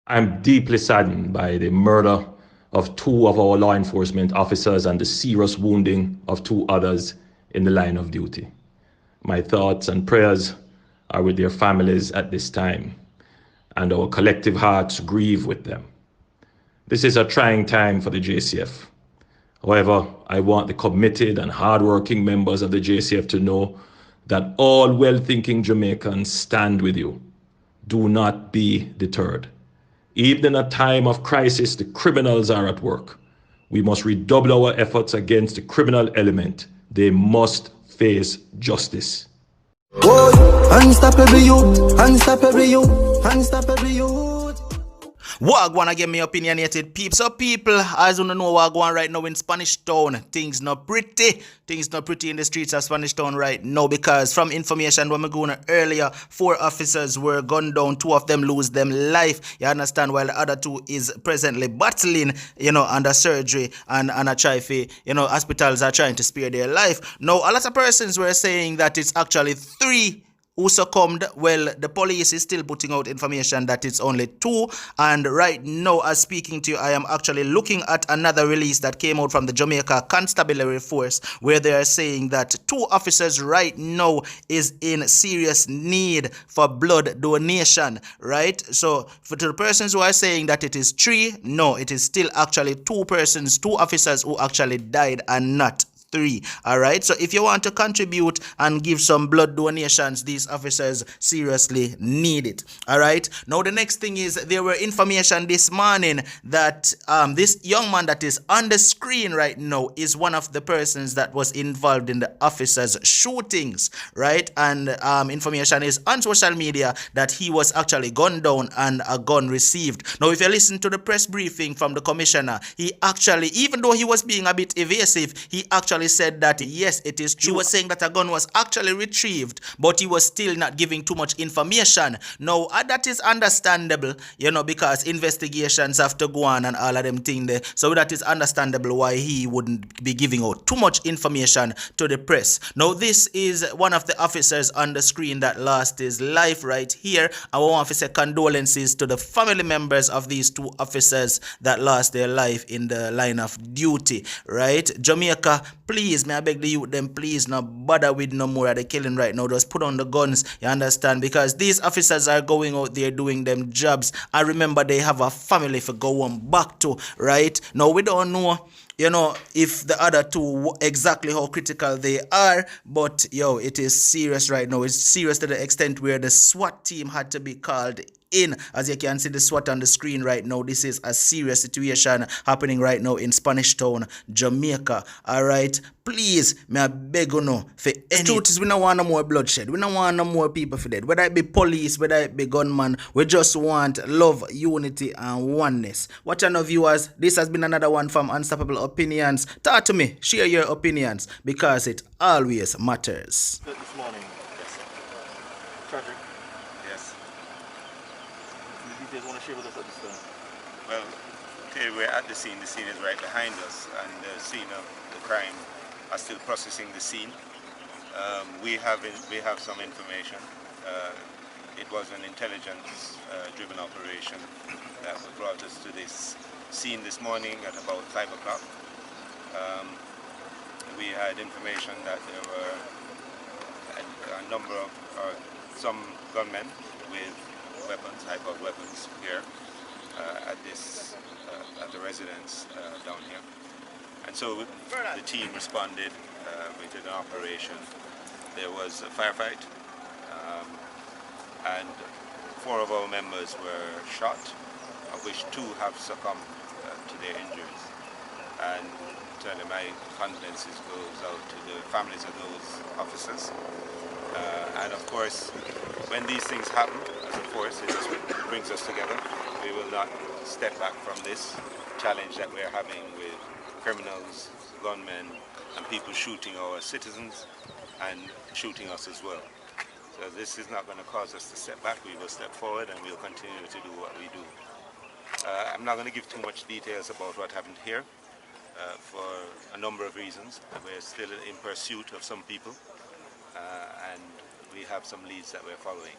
I'm deeply saddened by the murder of two of our law enforcement officers and the serious wounding of two others in the line of duty. My thoughts and prayers are with their families at this time, and our collective hearts grieve with them. This is a trying time for the JCF. However, I want the committed and hardworking members of the JCF to know that all well thinking Jamaicans stand with you. Do not be deterred. Even in a time of crisis, the criminals are at work. We must redouble our efforts against the criminal element. They must face justice. Whoa, unstoppable you, unstoppable you, unstoppable you. Wagwan again, me opinionated peeps. So people, as you know, Wagwan right now in Spanish Town, things not pretty. Things not pretty in the streets of Spanish Town right now, because from information when we going earlier, 4 officers were gunned down, 2 of them lose them life. You understand? While the other 2 is presently battling, under surgery and a try for, hospitals are trying to spare their life. Now, a lot of persons were saying that it's actually 3 who succumbed. Well, the police is still putting out information that it's only 2, and right now as speaking to you, I am actually looking at another release that came out from the Jamaica Constabulary Force, where they are saying that 2 officers right now is in serious need for blood donation, right? So for the persons who are saying that it is 3, no, it is still actually 2 persons, 2 officers who actually died and not 3. All right, so if you want to contribute and give some blood donations, these officers seriously need it. All right, now the next thing is there were information this morning that this young man that is on the screen right now is one of the persons that was involved in the officers' shootings, right? And information is on social media that he was actually gunned down and a gun received. Now, if you listen to the press briefing from the commissioner, he actually, even though he was being a bit evasive, he actually said that yes, it is true. He was saying that a gun was actually retrieved, but he was still not giving too much information. Now, that is understandable, because investigations have to go on and all of them things there. So that is understandable why he wouldn't be giving out too much information to the press. Now, this is one of the officers on the screen that lost his life right here. I want to say condolences to the family members of these 2 officers that lost their life in the line of duty, right? Jamaica, please, may I beg the youth them, please not bother with no more of the killing right now. Just put on the guns, you understand? Because these officers are going out there doing them jobs. And remember, they have a family to go on back to, right? Now, we don't know, if the other 2 exactly how critical they are, but it is serious right now. It's serious to the extent where the SWAT team had to be called in. As you can see the SWAT on the screen right now, this is a serious situation happening right now in Spanish Town, Jamaica. All right, please, may I beg you no for any. The truth is, we don't want no more bloodshed. We don't want no more people for dead. Whether it be police, whether it be gunman, we just want love, unity, and oneness. Watch out, viewers. This has been another one from Unstoppable Opinions. Talk to me, share your opinions, because it always matters. This morning, yes. Tragic. Yes. The details want to share with us at this time. Well, today we're at the scene. The scene is right behind us, and the scene of the crime are still processing the scene. We have some information. It was an intelligence-driven operation that brought us to this scene this morning at about 5 o'clock. We had information that there were a number of some gunmen with weapons, high-powered weapons here at the residence down here. And so the team responded with an operation. There was a firefight, and 4 of our members were shot, of which 2 have succumbed to their injuries. And certainly my condolences goes out to the families of those officers. And of course, when these things happen, as a force, it just brings us together. We will not step back from this challenge that we're having with criminals, gunmen, and people shooting our citizens and shooting us as well. So this is not going to cause us to step back. We will step forward and we'll continue to do what we do. I'm not going to give too much details about what happened here for a number of reasons. We're still in pursuit of some people, and we have some leads that we're following.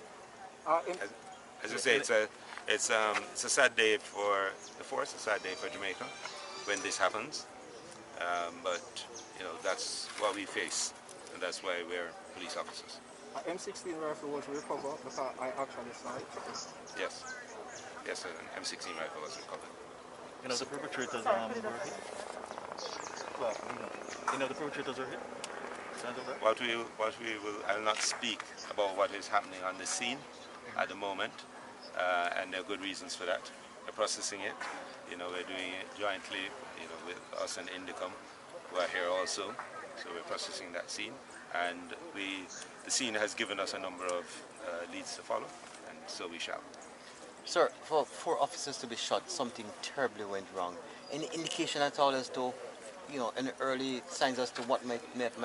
As I say, It's a sad day for the force, a sad day for Jamaica when this happens. But that's what we face, and that's why we're police officers. M16 rifle was recovered because I actually saw it. Yes, yes, an M16 rifle was recovered. The perpetrators were hit. Well, the perpetrators were hit. Signs of that? What we will, I'll not speak about what is happening on the scene at the moment, and there are good reasons for that. We're processing it. We're doing it jointly, with us and Indicom, who are here also. So we're processing that scene, and the scene has given us a number of leads to follow, and so we shall. Sir, for 4 officers to be shot, something terribly went wrong. Any indication at all as to, any early signs as to what might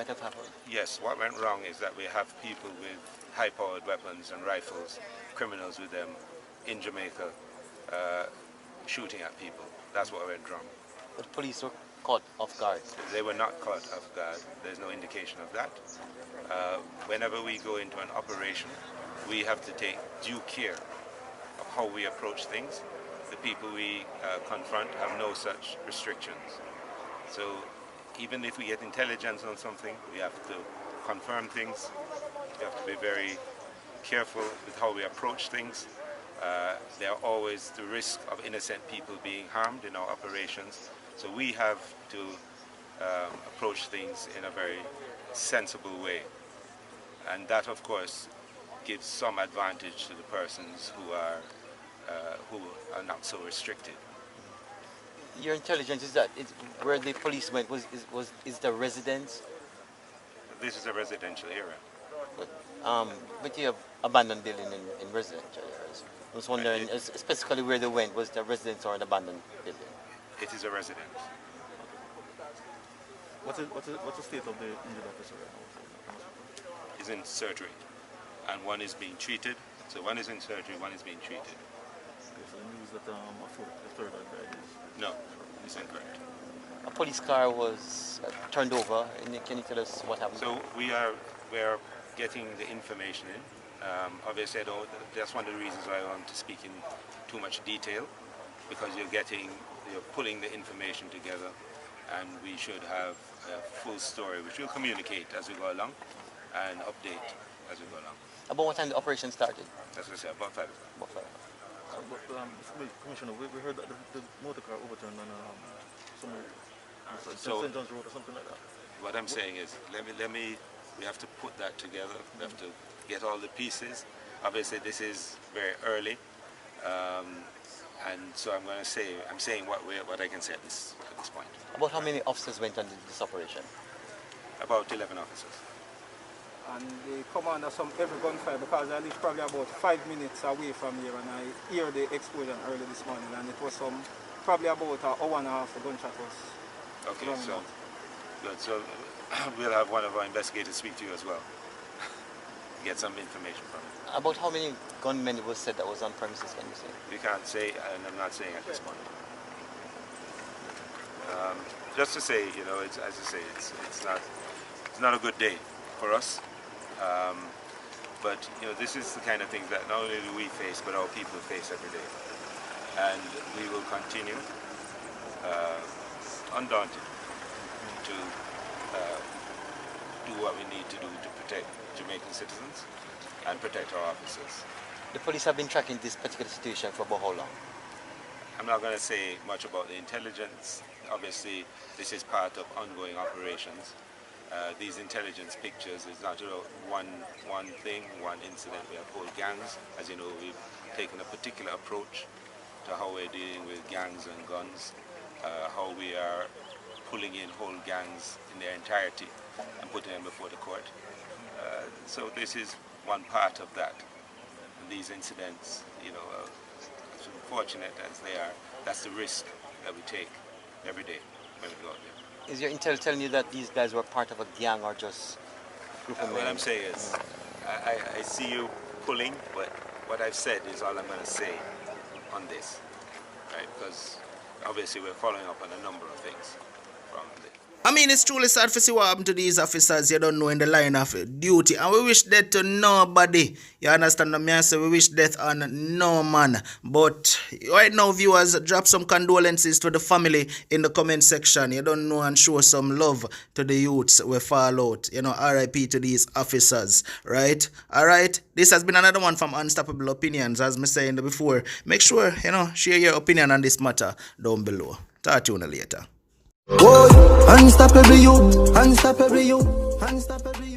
have happened? Yes, what went wrong is that we have people with high-powered weapons and rifles, criminals with them, in Jamaica, shooting at people. That's what went wrong. But police were caught off guard. They were not caught off guard. There's no indication of that. Whenever we go into an operation, we have to take due care of how we approach things. The people we confront have no such restrictions. So even if we get intelligence on something, we have to confirm things. We have to be very careful with how we approach things. There are always the risk of innocent people being harmed in our operations. So we have to approach things in a very sensible way. And that, of course, gives some advantage to the persons who are not so restricted. Your intelligence is that where the police went is the residence? This is a residential area. But you have abandoned building in residential areas. I was wondering, specifically where they went, was the residence or an abandoned building? It is a residence. What's the state of the injured officer right now? He's in surgery, and one is being treated. So one is in surgery, one is being treated. Okay, so the news that a third died is... No, it's incorrect. A police car was turned over. Can you tell us what happened? So we are getting the information in. Obviously, that's one of the reasons why I want to speak in too much detail, because you're pulling the information together, and we should have a full story, which we'll communicate as we go along and update as we go along. About what time the operation started? As I said, about 5 o'clock. About 5. Commissioner, we heard that the motor car overturned on St. John's Road or something like that. What I'm saying is, we have to put that together. We have to get all the pieces. Obviously, this is very early, and so I'm saying what I can say at this point. About how many officers went on this operation? About 11 officers. And the commander some every gunfire because I live probably about 5 minutes away from here, and I hear the explosion early this morning, and it was probably about an hour and a half the gunshot was. Okay, so good. So we'll have one of our investigators speak to you as well. Get some information from it. About how many gunmen it was said that was on premises, can you say? We can't say, and I'm not saying at this point. Just to say, it's, as I say, it's not a good day for us. But this is the kind of things that not only do we face, but our people face every day. And we will continue undaunted to do what we need to do to protect Jamaican citizens and protect our officers. The police have been tracking this particular situation for about how long? I'm not going to say much about the intelligence. Obviously, this is part of ongoing operations. These intelligence pictures is not one thing, one incident. We have whole gangs. As you know, we've taken a particular approach to how we're dealing with gangs and guns, how we are pulling in whole gangs in their entirety and putting them before the court. So this is one part of that. And these incidents, as unfortunate as they are, that's the risk that we take every day when we go out there. Is your intel telling you that these guys were part of a gang or just a group of men? What I'm saying is, I see you pulling, but what I've said is all I'm going to say on this, right? Because obviously we're following up on a number of things from the I mean, it's truly sad to see what happened to these officers you don't know in the line of duty. And we wish death to nobody. You understand what I say? We wish death on no man. But right now, viewers, drop some condolences to the family in the comment section. You don't know, and show some love to the youths we fall out. You know, RIP to these officers, right? Alright, this has been another one from Unstoppable Opinions. As I saying before, make sure, you know, share your opinion on this matter down below. Talk to you later. Boy, unstoppable you, unstoppable you, unstoppable you.